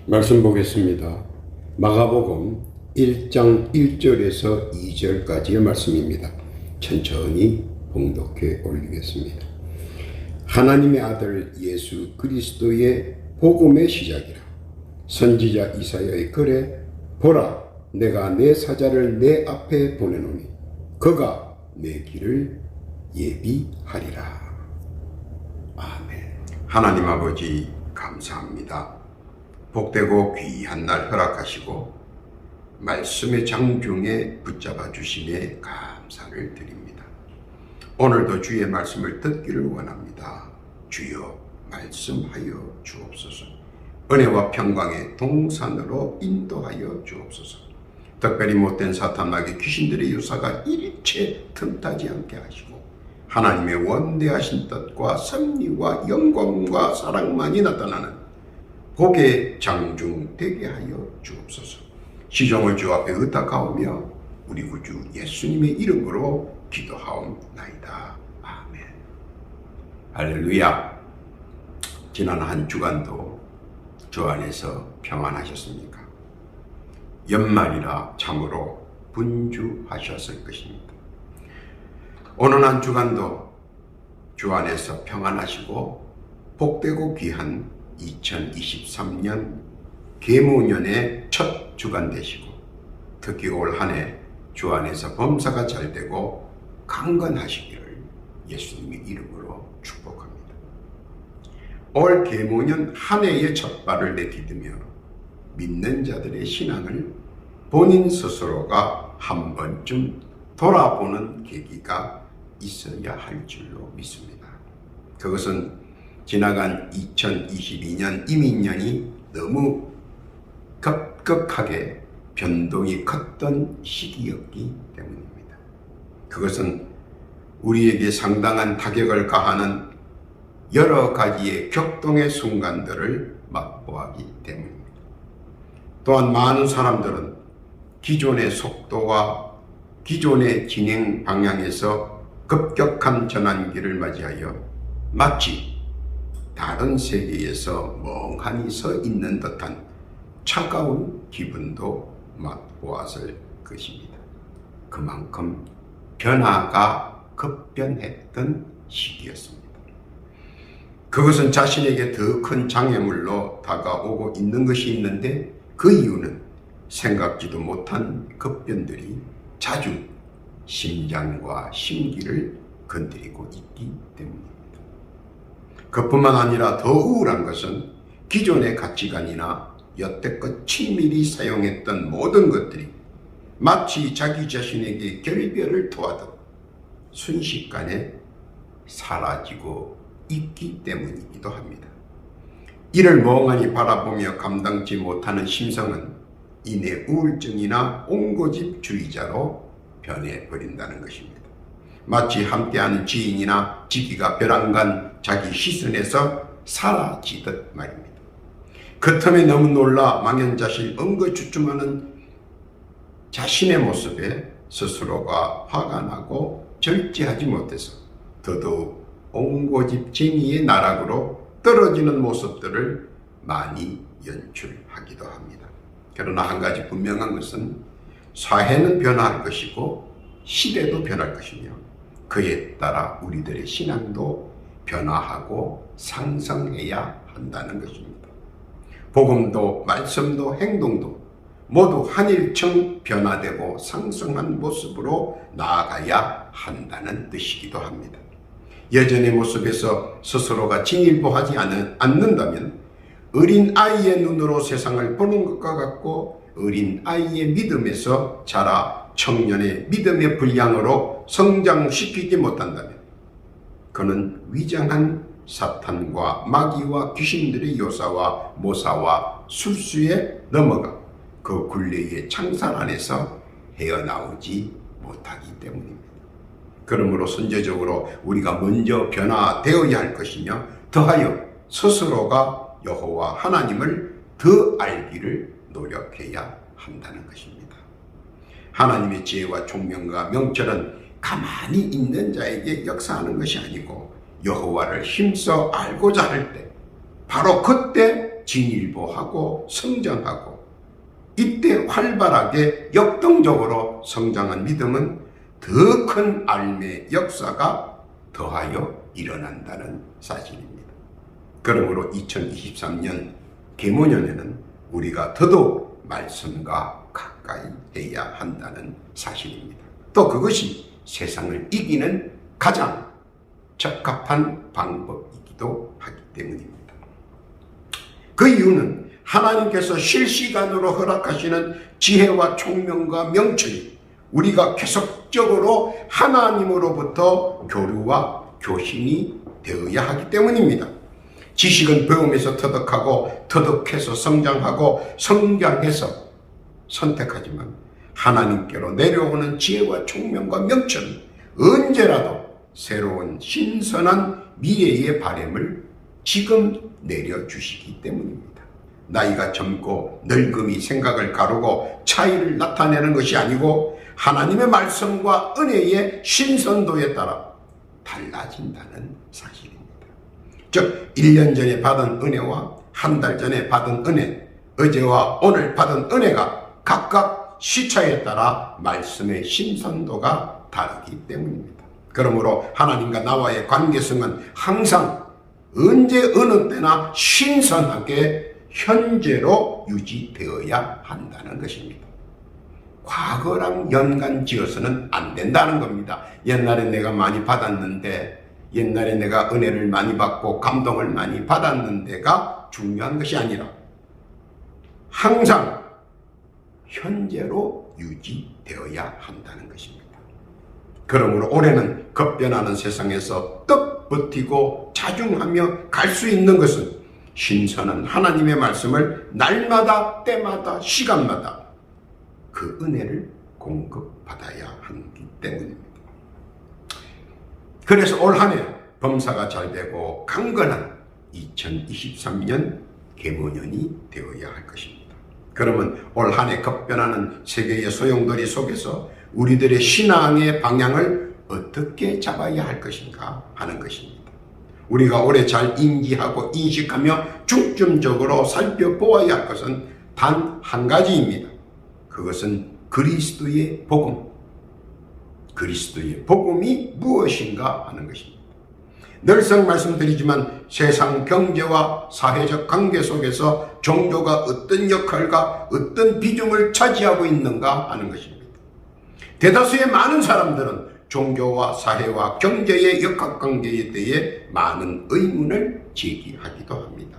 말씀 보겠습니다. 마가복음 1장 1절에서 2절까지의 말씀입니다. 천천히 봉독해 올리겠습니다. 하나님의 아들 예수 그리스도의 복음의 시작이라. 선지자 이사야의 글에 보라, 내가 내 사자를 내 앞에 보내노니 그가 내 길을 예비하리라. 아멘. 하나님 아버지 감사합니다. 복되고 귀한 날 허락하시고 말씀의 장중에 붙잡아 주심에 감사를 드립니다. 오늘도 주의 말씀을 듣기를 원합니다. 주여 말씀하여 주옵소서. 은혜와 평강의 동산으로 인도하여 주옵소서. 특별히 못된 사탄마귀 귀신들의 유사가 일체 틈타지 않게 하시고 하나님의 원대하신 뜻과 섭리와 영광과 사랑만이 나타나는 복의 장중 되게 하여 주옵소서. 시종을 주 앞에 의탁하오며 우리 구주 예수님의 이름으로 기도하옵나이다. 아멘. 할렐루야. 지난 한 주간도 주 안에서 평안하셨습니까? 연말이라 참으로 분주하셨을 것입니다. 오늘 한 주간도 주 안에서 평안하시고 복되고 귀한 2023년 계무년의 첫 주간 되시고 특히 올 한 해 주 안에서 범사가 잘 되고 강건하시기를 예수님의 이름으로 축복합니다. 올 계무년 한 해의 첫 발을 내디디며 믿는 자들의 신앙을 본인 스스로가 한 번쯤 돌아보는 계기가 있어야 할 줄로 믿습니다. 그것은 지나간 2022년 이민년이 너무 급격하게 변동이 컸던 시기였기 때문입니다. 그것은 우리에게 상당한 타격을 가하는 여러 가지의 격동의 순간들을 맛보았기 때문입니다. 또한 많은 사람들은 기존의 속도와 기존의 진행 방향에서 급격한 전환기를 맞이하여 마치 다른 세계에서 멍하니 서 있는 듯한 차가운 기분도 맛보았을 것입니다. 그만큼 변화가 급변했던 시기였습니다. 그것은 자신에게 더 큰 장애물로 다가오고 있는 것이 있는데 그 이유는 생각지도 못한 급변들이 자주 심장과 심기를 건드리고 있기 때문입니다. 그뿐만 아니라 더 우울한 것은 기존의 가치관이나 여태껏 친밀히 사용했던 모든 것들이 마치 자기 자신에게 결별을 토하듯 순식간에 사라지고 있기 때문이기도 합니다. 이를 멍하니 바라보며 감당지 못하는 심성은 이내 우울증이나 옹고집주의자로 변해버린다는 것입니다. 마치 함께하는 지인이나 지기가 벼랑간 자기 시선에서 사라지듯 말입니다. 그 틈에 너무 놀라 망연자실 엉거주춤하는 자신의 모습에 스스로가 화가 나고 절제하지 못해서 더더욱 옹고집쟁이의 나락으로 떨어지는 모습들을 많이 연출하기도 합니다. 그러나 한 가지 분명한 것은 사회는 변할 것이고 시대도 변할 것이며 그에 따라 우리들의 신앙도 변화하고 상승해야 한다는 것입니다. 복음도 말씀도 행동도 모두 한일청 변화되고 상승한 모습으로 나아가야 한다는 뜻이기도 합니다. 예전의 모습에서 스스로가 진일보하지 않는다면 어린 아이의 눈으로 세상을 보는 것과 같고 어린 아이의 믿음에서 자라 청년의 믿음의 분량으로 성장시키지 못한다면 그는 위장한 사탄과 마귀와 귀신들의 요사와 모사와 술수에 넘어가 그 굴레의 창살 안에서 헤어나오지 못하기 때문입니다. 그러므로 선제적으로 우리가 먼저 변화되어야 할 것이며 더하여 스스로가 여호와 하나님을 더 알기를 노력해야 한다는 것입니다. 하나님의 지혜와 총명과 명철은 가만히 있는 자에게 역사하는 것이 아니고 여호와를 힘써 알고자 할 때 바로 그때 진일보하고 성장하고 이때 활발하게 역동적으로 성장한 믿음은 더 큰 알매의 역사가 더하여 일어난다는 사실입니다. 그러므로 2023년 계모년에는 우리가 더더욱 말씀과 가까이 해야 한다는 사실입니다. 또 그것이 세상을 이기는 가장 적합한 방법이기도 하기 때문입니다. 그 이유는 하나님께서 실시간으로 허락하시는 지혜와 총명과 명철이 우리가 계속적으로 하나님으로부터 교류와 교신이 되어야 하기 때문입니다. 지식은 배움에서 터득하고 터득해서 성장하고 성장해서 선택하지만 하나님께로 내려오는 지혜와 총명과 명철은 언제라도 새로운 신선한 미래의 바람을 지금 내려주시기 때문입니다. 나이가 젊고 늙음이 생각을 가르고 차이를 나타내는 것이 아니고 하나님의 말씀과 은혜의 신선도에 따라 달라진다는 사실입니다. 즉 1년 전에 받은 은혜와 한 달 전에 받은 은혜, 어제와 오늘 받은 은혜가 각각 시차에 따라 말씀의 신선도가 다르기 때문입니다. 그러므로 하나님과 나와의 관계성은 항상 언제 어느 때나 신선하게 현재로 유지되어야 한다는 것입니다. 과거랑 연관 지어서는 안 된다는 겁니다. 옛날에 내가 많이 받았는데, 옛날에 내가 은혜를 많이 받고 감동을 많이 받았는데가 중요한 것이 아니라 항상 현재로 유지되어야 한다는 것입니다. 그러므로 올해는 급변하는 세상에서 떡 버티고 자중하며 갈 수 있는 것은 신선한 하나님의 말씀을 날마다 때마다 시간마다 그 은혜를 공급받아야 하기 때문입니다. 그래서 올 한 해 범사가 잘 되고 강건한 2023년 계모년이 되어야 할 것입니다. 그러면 올 한 해 급변하는 세계의 소용돌이 속에서 우리들의 신앙의 방향을 어떻게 잡아야 할 것인가 하는 것입니다. 우리가 올해 잘 인지하고 인식하며 중점적으로 살펴보아야 할 것은 단 한 가지입니다. 그것은 그리스도의 복음. 그리스도의 복음이 무엇인가 하는 것입니다. 늘상 말씀드리지만 세상 경제와 사회적 관계 속에서 종교가 어떤 역할과 어떤 비중을 차지하고 있는가 하는 것입니다. 대다수의 많은 사람들은 종교와 사회와 경제의 역학관계에 대해 많은 의문을 제기하기도 합니다.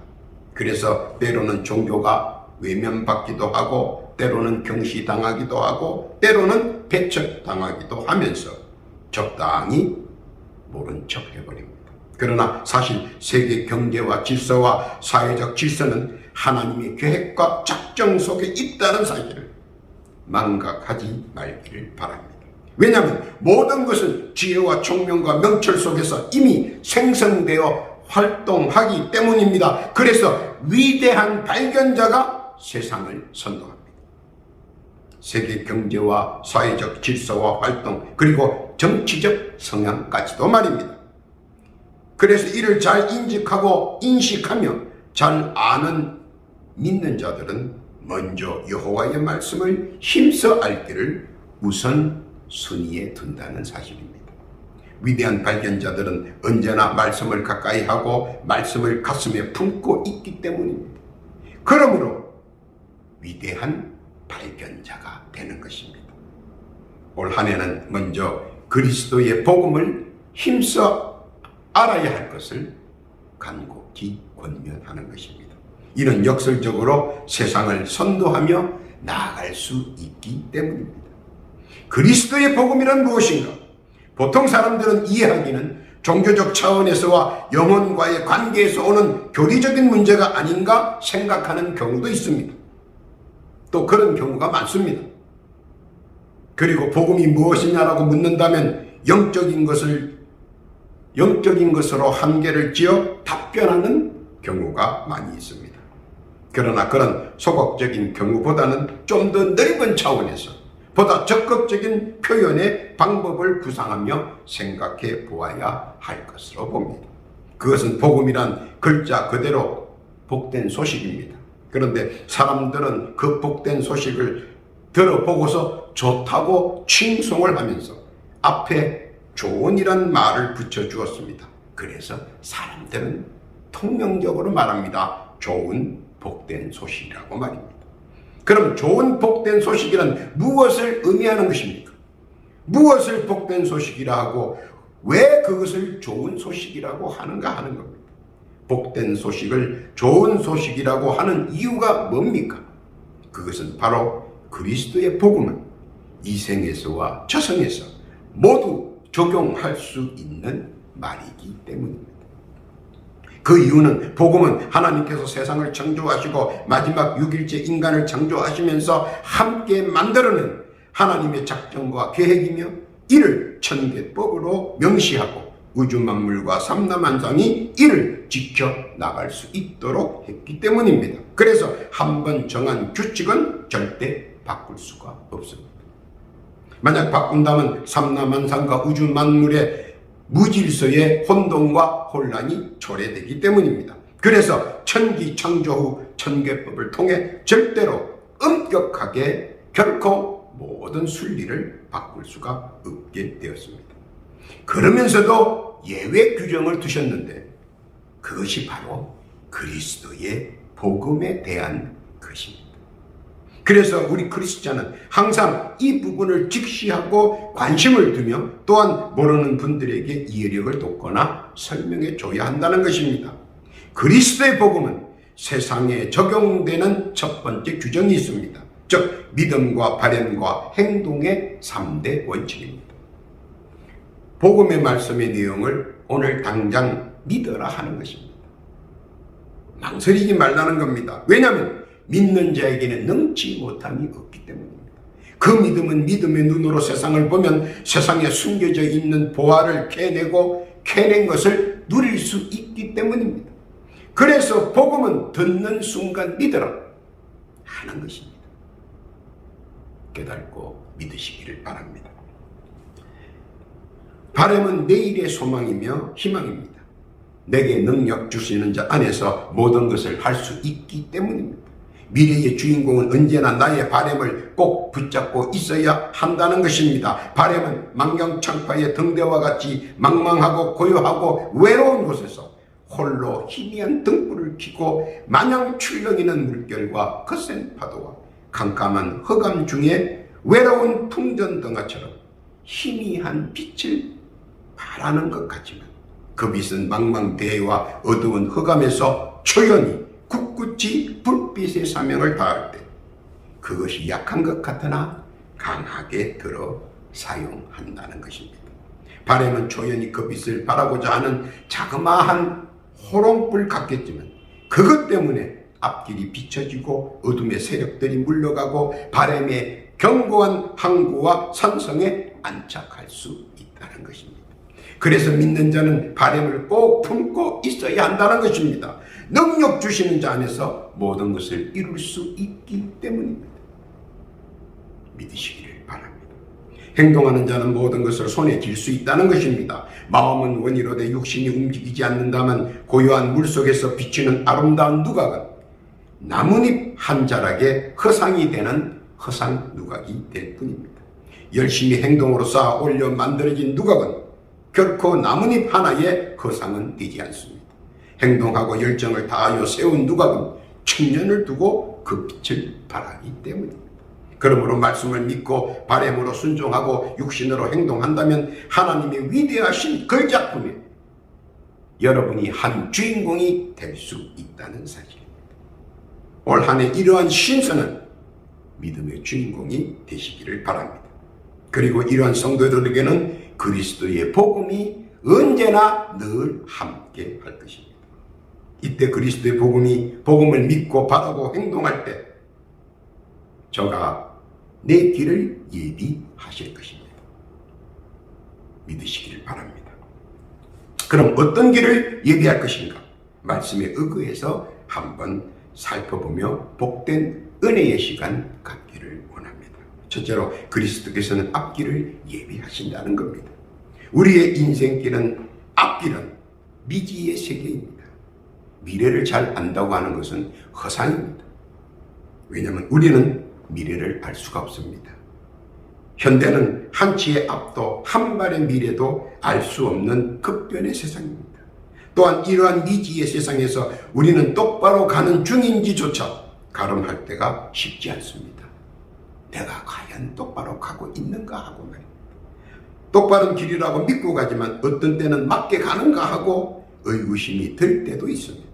그래서 때로는 종교가 외면받기도 하고 때로는 경시당하기도 하고 때로는 배척당하기도 하면서 적당히 모른 척 해버립니다. 그러나 사실 세계 경제와 질서와 사회적 질서는 하나님의 계획과 작정 속에 있다는 사실을 망각하지 말기를 바랍니다. 왜냐하면 모든 것은 지혜와 총명과 명철 속에서 이미 생성되어 활동하기 때문입니다. 그래서 위대한 발견자가 세상을 선도합니다. 세계 경제와 사회적 질서와 활동 그리고 정치적 성향까지도 말입니다. 그래서 이를 잘 인식하고 인식하며 잘 아는 믿는 자들은 먼저 여호와의 말씀을 힘써 알기를 우선 순위에 둔다는 사실입니다. 위대한 발견자들은 언제나 말씀을 가까이 하고 말씀을 가슴에 품고 있기 때문입니다. 그러므로 위대한 발견자가 되는 것입니다. 올 한 해는 먼저 그리스도의 복음을 힘써 알아야 할 것을 간곡히 권면하는 것입니다. 이는 역설적으로 세상을 선도하며 나아갈 수 있기 때문입니다. 그리스도의 복음이란 무엇인가? 보통 사람들은 이해하기는 종교적 차원에서와 영혼과의 관계에서 오는 교리적인 문제가 아닌가 생각하는 경우도 있습니다. 또 그런 경우가 많습니다. 그리고 복음이 무엇이냐라고 묻는다면 영적인 것으로 한계를 지어 답변하는 경우가 많이 있습니다. 그러나 그런 소극적인 경우보다는 좀 더 넓은 차원에서 보다 적극적인 표현의 방법을 구상하며 생각해 보아야 할 것으로 봅니다. 그것은 복음이란 글자 그대로 복된 소식입니다. 그런데 사람들은 그 복된 소식을 들어보고서 좋다고 칭송을 하면서 앞에 좋은이란 말을 붙여주었습니다. 그래서 사람들은 통용적으로 말합니다. 좋은 복된 소식이라고 말입니다. 그럼 좋은 복된 소식이란 무엇을 의미하는 것입니까? 무엇을 복된 소식이라 하고 왜 그것을 좋은 소식이라고 하는가 하는 겁니다. 복된 소식을 좋은 소식이라고 하는 이유가 뭡니까? 그것은 바로 그리스도의 복음은 이생에서와 저생에서 모두 적용할 수 있는 말이기 때문입니다. 그 이유는 복음은 하나님께서 세상을 창조하시고 마지막 6일째 인간을 창조하시면서 함께 만들어낸 하나님의 작정과 계획이며 이를 천계법으로 명시하고 우주 만물과 삼라만상이 이를 지켜나갈 수 있도록 했기 때문입니다. 그래서 한번 정한 규칙은 절대 바꿀 수가 없습니다. 만약 바꾼다면 삼라만상과 우주 만물의 무질서의 혼돈과 혼란이 초래되기 때문입니다. 그래서 천기 창조 후 천계법을 통해 절대로 엄격하게 결코 모든 순리를 바꿀 수가 없게 되었습니다. 그러면서도 예외 규정을 두셨는데 그것이 바로 그리스도의 복음에 대한 것입니다. 그래서 우리 크리스찬은 항상 이 부분을 직시하고 관심을 두며 또한 모르는 분들에게 이해력을 돕거나 설명해 줘야 한다는 것입니다. 그리스도의 복음은 세상에 적용되는 첫 번째 규정이 있습니다. 즉 믿음과 바램과 행동의 3대 원칙입니다. 복음의 말씀의 내용을 오늘 당장 믿어라 하는 것입니다. 망설이지 말라는 겁니다. 왜냐하면 믿는 자에게는 능치 못함이 없기 때문입니다. 그 믿음은 믿음의 눈으로 세상을 보면 세상에 숨겨져 있는 보화를 캐낸 것을 누릴 수 있기 때문입니다. 그래서 복음은 듣는 순간 믿어라 하는 것입니다. 깨닫고 믿으시기를 바랍니다. 바람은 내일의 소망이며 희망입니다. 내게 능력 주시는 자 안에서 모든 것을 할 수 있기 때문입니다. 미래의 주인공은 언제나 나의 바람을 꼭 붙잡고 있어야 한다는 것입니다. 바람은 만경창파의 등대와 같이 망망하고 고요하고 외로운 곳에서 홀로 희미한 등불을 켜고 마냥 출렁이는 물결과 거센 파도와 캄캄한 흑암 중에 외로운 풍전등화처럼 희미한 빛을 발하는 것 같지만 그 빛은 망망대해와 어두운 흑암에서 초연히 굳굳이 불빛의 사명을 다할 때 그것이 약한 것 같으나 강하게 들어 사용한다는 것입니다. 바람은 초연히 그 빛을 발하고자 하는 자그마한 호롱불 같겠지만 그것 때문에 앞길이 비춰지고 어둠의 세력들이 물러가고 바람의 견고한 항구와 산성에 안착할 수 있다는 것입니다. 그래서 믿는 자는 바람을 꼭 품고 있어야 한다는 것입니다. 능력 주시는 자 안에서 모든 것을 이룰 수 있기 때문입니다. 믿으시기를 바랍니다. 행동하는 자는 모든 것을 손에 쥘 수 있다는 것입니다. 마음은 원이로되 육신이 움직이지 않는다면 고요한 물속에서 비치는 아름다운 누각은 나뭇잎 한 자락에 허상이 되는 허상 누각이 될 뿐입니다. 열심히 행동으로 쌓아 올려 만들어진 누각은 결코 나뭇잎 하나의 허상은 되지 않습니다. 행동하고 열정을 다하여 세운 누각은 천년을 두고 그 빛을 발하기 때문입니다. 그러므로 말씀을 믿고 바람으로 순종하고 육신으로 행동한다면 하나님의 위대하신 그 작품에 여러분이 한 주인공이 될 수 있다는 사실입니다. 올 한 해 이러한 신선한 믿음의 주인공이 되시기를 바랍니다. 그리고 이러한 성도들에게는 그리스도의 복음이 언제나 늘 함께 할 것입니다. 이때 그리스도의 복음을 믿고 바라고 행동할 때 저가 내 길을 예비하실 것입니다. 믿으시기를 바랍니다. 그럼 어떤 길을 예비할 것인가? 말씀에 의거해서 한번 살펴보며 복된 은혜의 시간 갖기를 원합니다. 첫째로 그리스도께서는 앞길을 예비하신다는 겁니다. 우리의 인생길은 앞길은 미지의 세계입니다. 미래를 잘 안다고 하는 것은 허상입니다. 왜냐하면 우리는 미래를 알 수가 없습니다. 현대는 한치의 앞도 한 발의 미래도 알 수 없는 급변의 세상입니다. 또한 이러한 미지의 세상에서 우리는 똑바로 가는 중인지조차 가름할 때가 쉽지 않습니다. 내가 과연 똑바로 가고 있는가 하고 말입니다. 똑바른 길이라고 믿고 가지만 어떤 때는 맞게 가는가 하고 의구심이 들 때도 있습니다.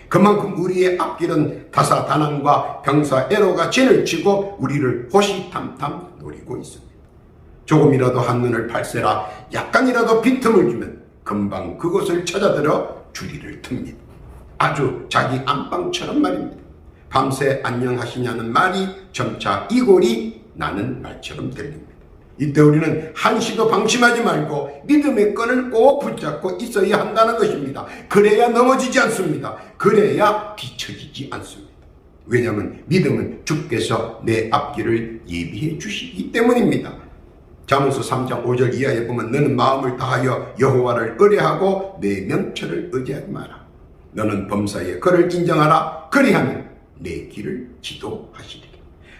그만큼 우리의 앞길은 다사다난과 병사애로가 진을 치고 우리를 호시탐탐 노리고 있습니다. 조금이라도 한눈을 발세라 약간이라도 빈틈을 주면 금방 그곳을 찾아들어 주리를 틉니다. 아주 자기 안방처럼 말입니다. 밤새 안녕하시냐는 말이 점차 이골이 나는 말처럼 들립니다. 이때 우리는 한시도 방심하지 말고 믿음의 끈을 꼭 붙잡고 있어야 한다는 것입니다. 그래야 넘어지지 않습니다. 그래야 뒤처지지 않습니다. 왜냐하면 믿음은 주께서 내 앞길을 예비해 주시기 때문입니다. 잠언서 3장 5절 이하에 보면 너는 마음을 다하여 여호와를 의뢰하고 내 명철을 의지하지 마라. 너는 범사에 그를 인정하라. 그리하면 내 길을 지도하시리라.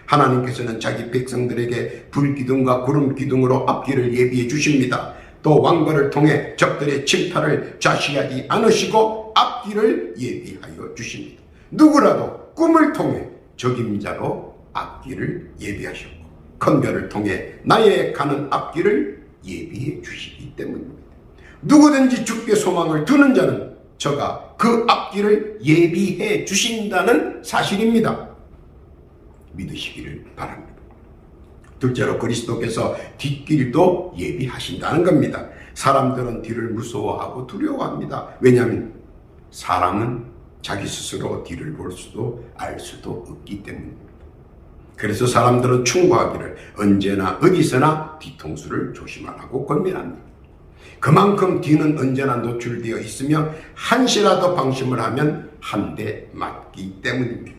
하나님께서는 자기 백성들에게 불기둥과 구름기둥으로 앞길을 예비해 주십니다. 또 왕벌을 통해 적들의 침탈을 좌시하지 않으시고 앞길을 예비하여 주십니다. 누구라도 꿈을 통해 적임자로 앞길을 예비하셨고 컨별을 통해 나의 가는 앞길을 예비해 주시기 때문입니다. 누구든지 주께 소망을 두는 자는 저가 그 앞길을 예비해 주신다는 사실입니다. 믿으시기를 바랍니다. 둘째로 그리스도께서 뒷길도 예비하신다는 겁니다. 사람들은 뒤를 무서워하고 두려워합니다. 왜냐하면 사람은 자기 스스로 뒤를 볼 수도 알 수도 없기 때문입니다. 그래서 사람들은 충고하기를 언제나 어디서나 뒤통수를 조심하라고 권면합니다. 그만큼 뒤는 언제나 노출되어 있으며 한시라도 방심을 하면 한 대 맞기 때문입니다.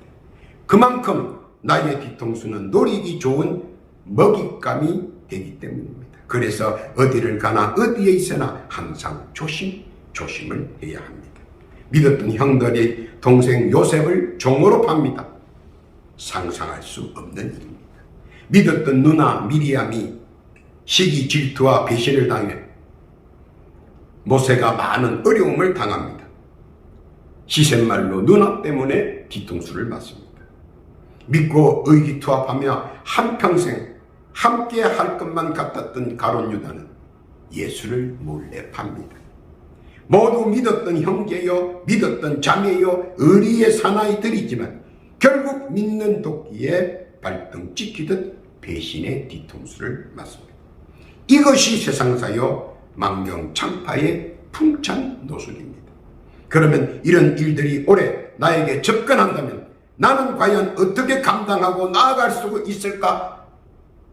그만큼 나의 뒤통수는 노리기 좋은 먹잇감이 되기 때문입니다. 그래서 어디를 가나 어디에 있으나 항상 조심을 해야 합니다. 믿었던 형들이 동생 요셉을 종으로 팝니다. 상상할 수 없는 일입니다. 믿었던 누나 미리암이 시기 질투와 배신을 당해 모세가 많은 어려움을 당합니다. 시샘말로 누나 때문에 뒤통수를 맞습니다. 믿고 의기투합하며 한평생 함께 할 것만 같았던 가룟 유다는 예수를 몰래 팝니다. 모두 믿었던 형제요 믿었던 자매요 의리의 사나이들이지만 결국 믿는 도끼에 발등 찍히듯 배신의 뒤통수를 맞습니다. 이것이 세상사요 망명창파의 풍찬 노술입니다. 그러면 이런 일들이 올해 나에게 접근한다면 나는 과연 어떻게 감당하고 나아갈 수 있을까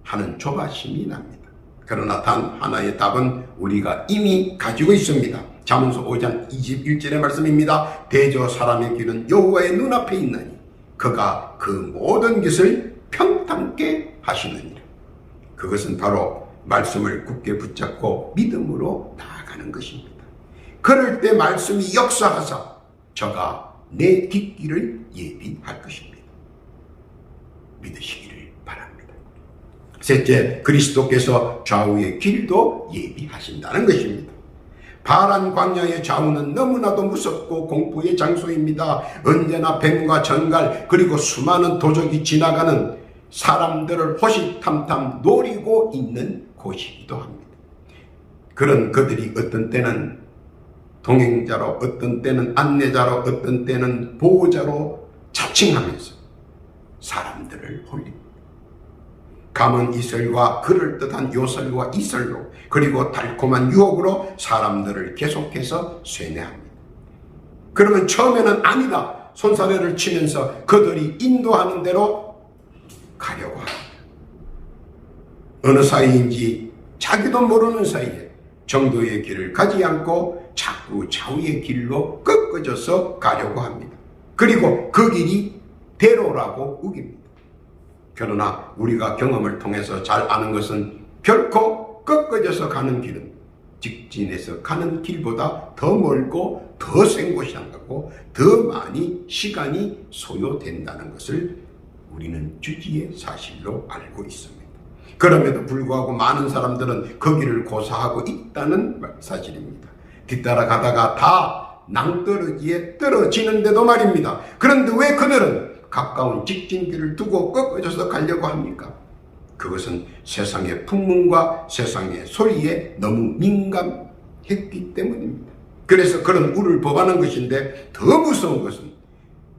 하는 조바심이 납니다. 그러나 단 하나의 답은 우리가 이미 가지고 있습니다. 잠언서 5장 21절의 말씀입니다. 대저 사람의 길은 여호와의 눈앞에 있나니 그가 그 모든 것을 평탄케 하시느니라. 그것은 바로 말씀을 굳게 붙잡고 믿음으로 나아가는 것입니다. 그럴 때 말씀이 역사하사 저가 내 뒷길을 예비할 것입니다. 믿으시기를 바랍니다. 셋째, 그리스도께서 좌우의 길도 예비하신다는 것입니다. 파란 광야의 좌우는 너무나도 무섭고 공포의 장소입니다. 언제나 뱀과 전갈 그리고 수많은 도적이 지나가는 사람들을 호시탐탐 노리고 있는 곳이기도 합니다. 그런 그들이 어떤 때는 동행자로, 어떤 때는 안내자로, 어떤 때는 보호자로 자칭하면서 사람들을 홀립니다. 감은 이설과 그럴듯한 요설과 이설로 그리고 달콤한 유혹으로 사람들을 계속해서 쇠뇌합니다. 그러면 처음에는 아니다 손사래를 치면서 그들이 인도하는 대로 가려고 합니다. 어느 사이인지 자기도 모르는 사이에 정도의 길을 가지 않고 자꾸 좌우의 길로 꺾어져서 가려고 합니다. 그리고 그 길이 대로라고 우깁니다. 그러나 우리가 경험을 통해서 잘 아는 것은 결코 꺾어져서 가는 길은 직진해서 가는 길보다 더 멀고 더 생고생하고 더 많이 시간이 소요된다는 것을 우리는 주지의 사실로 알고 있습니다. 그럼에도 불구하고 많은 사람들은 거기를 고사하고 있다는 사실입니다. 뒤따라 가다가 다 낭떠러지에 떨어지는데도 말입니다. 그런데 왜 그들은 가까운 직진길을 두고 꺾어져서 가려고 합니까? 그것은 세상의 풍문과 세상의 소리에 너무 민감했기 때문입니다. 그래서 그런 우를 범하는 것인데, 더 무서운 것은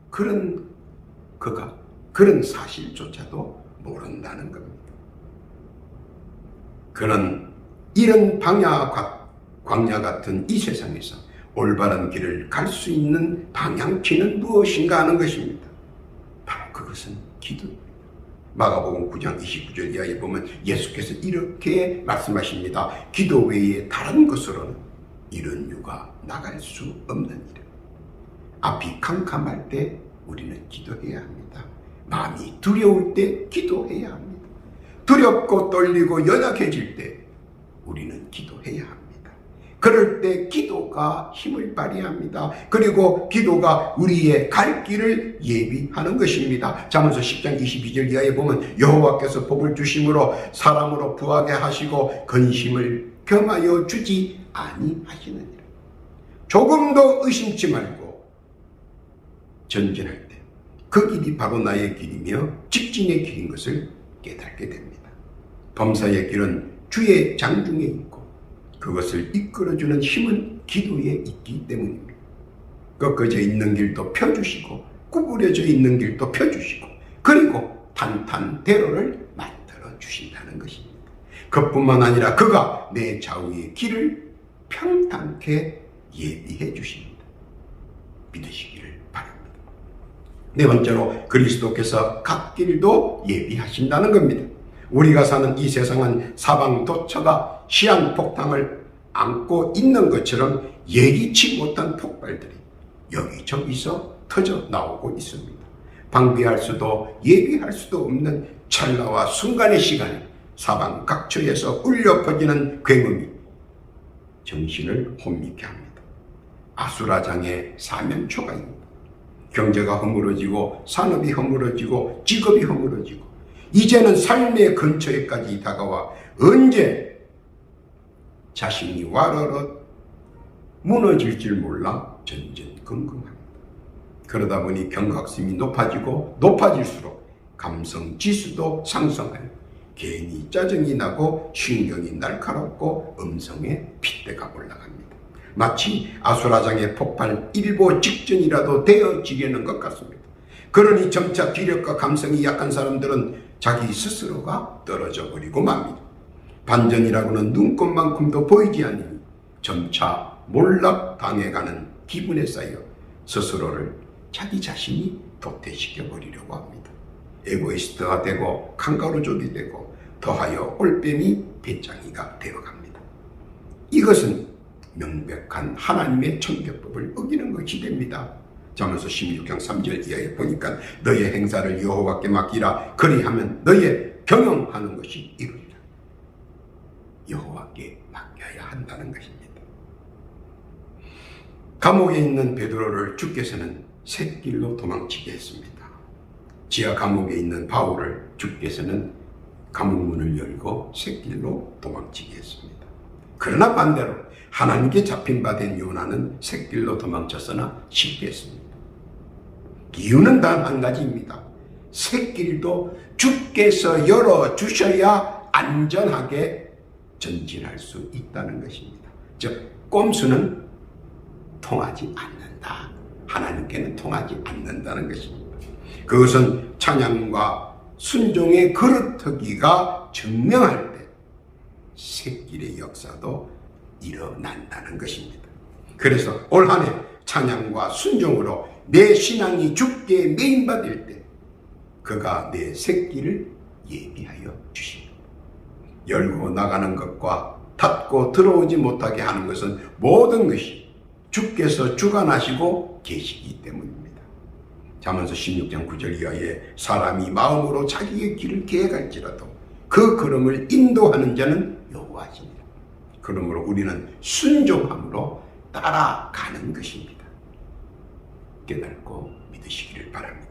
그가 그런 사실조차도 모른다는 겁니다. 그는 이런 광야 같은 이 세상에서 올바른 길을 갈 수 있는 방향키는 무엇인가 하는 것입니다. 바로 그것은 기도입니다. 마가복음 9장 29절 이하에 보면 예수께서 이렇게 말씀하십니다. 기도 외에 다른 것으로는 이런 유가 나갈 수 없는 일. 앞이 캄캄할 때 우리는 기도해야 합니다. 마음이 두려울 때 기도해야 합니다. 두렵고 떨리고 연약해질 때 우리는 기도해야 합니다. 그럴 때 기도가 힘을 발휘합니다. 그리고 기도가 우리의 갈 길을 예비하는 것입니다. 잠언서 10장 22절 이하에 보면 여호와께서 복을 주심으로 사람으로 부하게 하시고 근심을 겸하여 주지 아니하시느니라. 조금도 의심치 말고 전진할 때 그 길이 바로 나의 길이며 직진의 길인 것을 깨닫게 됩니다. 범사의 길은 주의 장중에 있고 그것을 이끌어주는 힘은 기도에 있기 때문입니다. 꺾어져 있는 길도 펴주시고 구부려져 있는 길도 펴주시고 그리고 탄탄대로를 만들어 주신다는 것입니다. 그뿐만 아니라 그가 내 좌우의 길을 평탄케 예비해 주십니다. 믿으시기를 바랍니다. 네 번째로 그리스도께서 각 길도 예비하신다는 겁니다. 우리가 사는 이 세상은 사방도처가 시한폭탄을 안고 있는 것처럼 예기치 못한 폭발들이 여기저기서 터져 나오고 있습니다. 방비할 수도 예비할 수도 없는 찰나와 순간의 시간에 사방 각처에서 울려 퍼지는 굉음이 정신을 혼미케 합니다. 아수라장의 사면초가입니다. 경제가 허물어지고 산업이 허물어지고 직업이 허물어지고 이제는 삶의 근처에까지 다가와 언제 자신이 와르르 무너질 줄 몰라 전전긍긍합니다. 그러다 보니 경각심이 높아지고 높아질수록 감성 지수도 상승하여 괜히 짜증이 나고 신경이 날카롭고 음성에 핏대가 올라갑니다. 마치 아수라장의 폭발 일보 직전이라도 되어지려는 것 같습니다. 그러니 점차 기력과 감성이 약한 사람들은 자기 스스로가 떨어져 버리고 맙니다. 반전이라고는 눈꽃만큼도 보이지 않으니 점차 몰락당해가는 기분에 쌓여 스스로를 자기 자신이 도태시켜 버리려고 합니다. 에고이스트가 되고 칸가루족이 되고 더하여 올빼미 배짱이가 되어갑니다. 이것은 명백한 하나님의 천계법을 어기는 것이 됩니다. 잠언서 16장 3절 이하에 보니까 너의 행사를 여호와께 맡기라. 그리하면 너의 경영하는 것이 이루리라. 여호와께 맡겨야 한다는 것입니다. 감옥에 있는 베드로를 주께서는 샛길로 도망치게 했습니다. 지하 감옥에 있는 바울을 주께서는 감옥문을 열고 샛길로 도망치게 했습니다. 그러나 반대로 하나님께 잡힌 바 된 요나는 샛길로 도망쳤으나 실패했습니다. 이유는 단 한 가지입니다. 샛길도 주께서 열어주셔야 안전하게 전진할 수 있다는 것입니다. 즉 꼼수는 통하지 않는다. 하나님께는 통하지 않는다는 것입니다. 그것은 찬양과 순종의 그릇터기가 증명할 때 샛길의 역사도 일어난다는 것입니다. 그래서 올 한 해 찬양과 순종으로 내 신앙이 주께 메인받을 때 그가 내 샛길을 예비하여 주십니다. 열고 나가는 것과 닫고 들어오지 못하게 하는 것은 모든 것이 주께서 주관하시고 계시기 때문입니다. 잠언서 16장 9절 이하에 사람이 마음으로 자기의 길을 계획할지라도 그 걸음을 인도하는 자는 여호와시니라. 그러므로 우리는 순종함으로 따라가는 것입니다. 깨닫고 믿으시기를 바랍니다.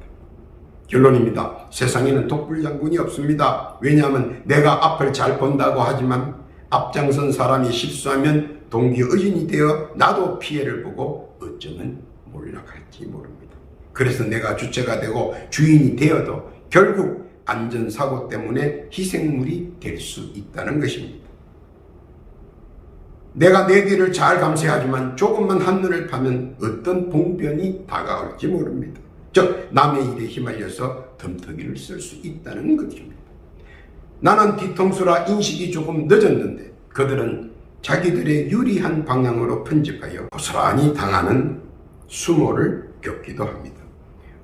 결론입니다. 세상에는 독불장군이 없습니다. 왜냐하면 내가 앞을 잘 본다고 하지만 앞장선 사람이 실수하면 동기의인이 되어 나도 피해를 보고 어쩌면 몰락할지 모릅니다. 그래서 내가 주체가 되고 주인이 되어도 결국 안전사고 때문에 희생물이 될 수 있다는 것입니다. 내가 내 길을 잘 감시하지만 조금만 한눈을 파면 어떤 봉변이 다가올지 모릅니다. 즉 남의 일에 휘말려서 덤터기를 쓸 수 있다는 것입니다. 나는 뒤통수라 인식이 조금 늦었는데 그들은 자기들의 유리한 방향으로 편집하여 고스란히 당하는 수모를 겪기도 합니다.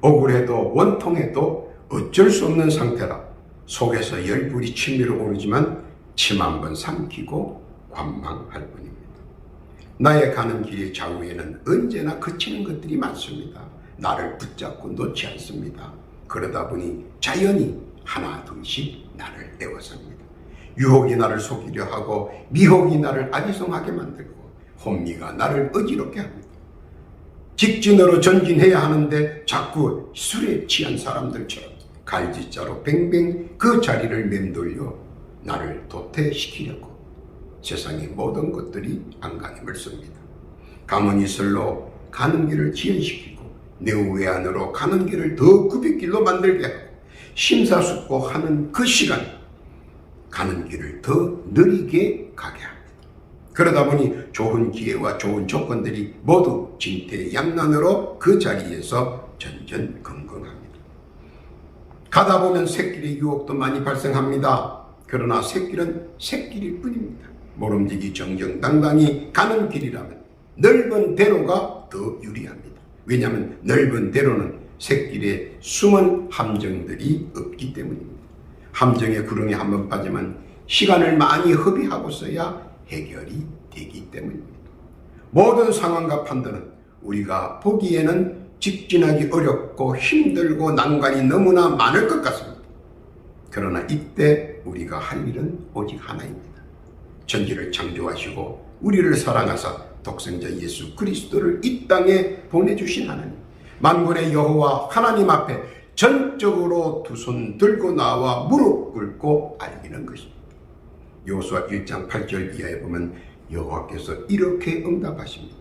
억울해도 원통해도 어쩔 수 없는 상태라 속에서 열불이 치밀어 오르지만 침 한번 삼키고 관망할 뿐입니다. 나의 가는 길의 좌우에는 언제나 그치는 것들이 많습니다. 나를 붙잡고 놓지 않습니다. 그러다 보니 자연히 하나 둘씩 나를 에워쌉니다. 유혹이 나를 속이려 하고 미혹이 나를 아리송하게 만들고 혼미가 나를 어지럽게 합니다. 직진으로 전진해야 하는데 자꾸 술에 취한 사람들처럼 갈지자로 뱅뱅 그 자리를 맴돌려 나를 도태시키려고 세상의 모든 것들이 안간힘을 씁니다. 가문이슬로 가는 길을 지연시키고 내우외환으로 가는 길을 더 굽이길로 만들게 하고 심사숙고하는 그 시간 가는 길을 더 느리게 가게 합니다. 그러다 보니 좋은 기회와 좋은 조건들이 모두 진퇴양난으로 그 자리에서 전전긍긍합니다. 가다 보면 새길의 유혹도 많이 발생합니다. 그러나 새길은 새길일 뿐입니다. 모름지기 정정당당히 가는 길이라면 넓은 대로가 더 유리합니다. 왜냐하면 넓은 대로는 새길에 숨은 함정들이 없기 때문입니다. 함정의 구렁에 한번 빠지면 시간을 많이 허비하고서야 해결이 되기 때문입니다. 모든 상황과 판단은 우리가 보기에는 직진하기 어렵고 힘들고 난관이 너무나 많을 것 같습니다. 그러나 이때 우리가 할 일은 오직 하나입니다. 천지를 창조하시고 우리를 사랑하사 독생자 예수 그리스도를 이 땅에 보내주신 하나님, 만군의 여호와 하나님 앞에 전적으로 두 손 들고 나와 무릎 꿇고 알리는 것입니다. 여호수아 1장 8절 이하에 보면 여호와께서 이렇게 응답하십니다.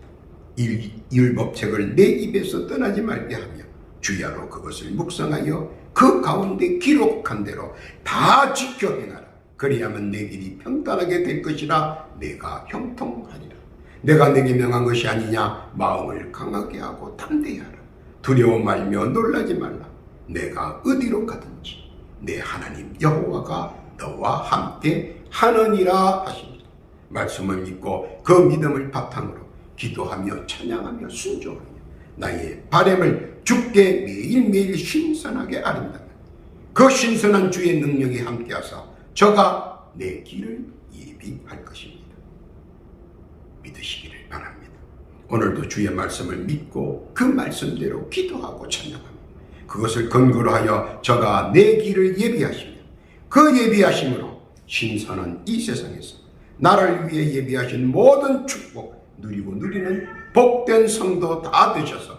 율법책을 내 입에서 떠나지 말게 하며 주야로 그것을 묵상하여 그 가운데 기록한 대로 다 지켜 행하라. 그리하면 내 길이 평탄하게 될 것이라 내가 형통하리라. 내가 내게 명한 것이 아니냐. 마음을 강하게 하고 담대히 하라. 두려워 말며 놀라지 말라. 내가 어디로 가든지 내 하나님 여호와가 너와 함께 하느니라 하십니다. 말씀을 믿고 그 믿음을 바탕으로 기도하며 찬양하며 순종하며 나의 바램을 주께 매일매일 신선하게 아린다면 그 신선한 주의 능력이 함께하사 저가 내 길을 예비할 것입니다. 믿으시기를 바랍니다. 오늘도 주의 말씀을 믿고 그 말씀대로 기도하고 찬양하며 그것을 근거로 하여 저가 내 길을 예비하시며 그 예비하심으로 신선한 이 세상에서 나를 위해 예비하신 모든 축복 누리고 누리는 복된 성도 다 되셔서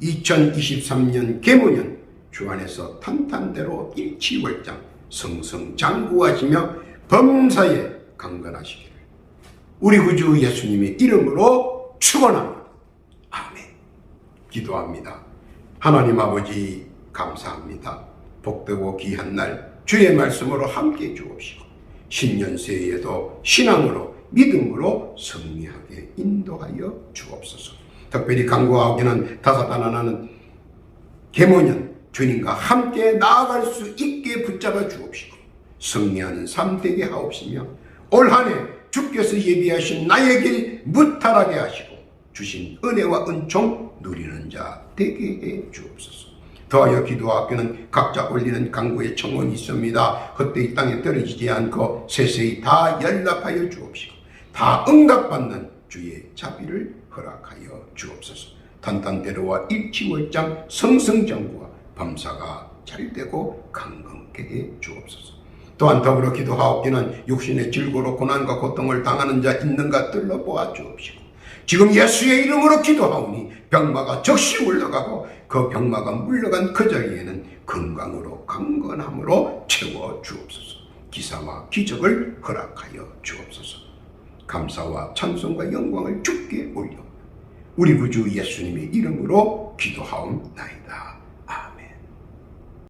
2023년 계문년 주 안에서 탄탄대로 일치월장 승승장구하시며 범사에 강건하시기를 우리 구주 예수님의 이름으로 축원합니다. 아멘. 기도합니다. 하나님 아버지 감사합니다. 복되고 귀한 날 주의 말씀으로 함께 주옵시고 신년 새해에도 신앙으로 믿음으로 승리하게 인도하여 주옵소서. 특별히 간구하기는 다사다난하는 계모년 주님과 함께 나아갈 수 있게 붙잡아 주옵시고 승리하는 삶 되게 하옵시며 올 한 해 주께서 예비하신 나의 길 무탈하게 하시고 주신 은혜와 은총 누리는 자 되게 해 주옵소서. 더하여 기도하기는 각자 올리는 간구의 청원이 있습니다. 헛되이 땅에 떨어지지 않고 세세히 다 연락하여 주옵시고 다 응답받는 주의 자비를 허락하여 주옵소서. 탄탄대로와 일치월장 성승정구와 범사가 잘되고 강건케 해 주옵소서. 또한 더불어 기도하옵기는 육신의 질고로 고난과 고통을 당하는 자 있는가 들러 보아주옵시고 지금 예수의 이름으로 기도하오니 병마가 즉시 물러가고 그 병마가 물러간 그 자리에는 건강으로 강건함으로 채워주옵소서. 기사와 기적을 허락하여 주옵소서. 감사와 찬송과 영광을 주께 올려 우리 구주 예수님의 이름으로 기도하옵나이다.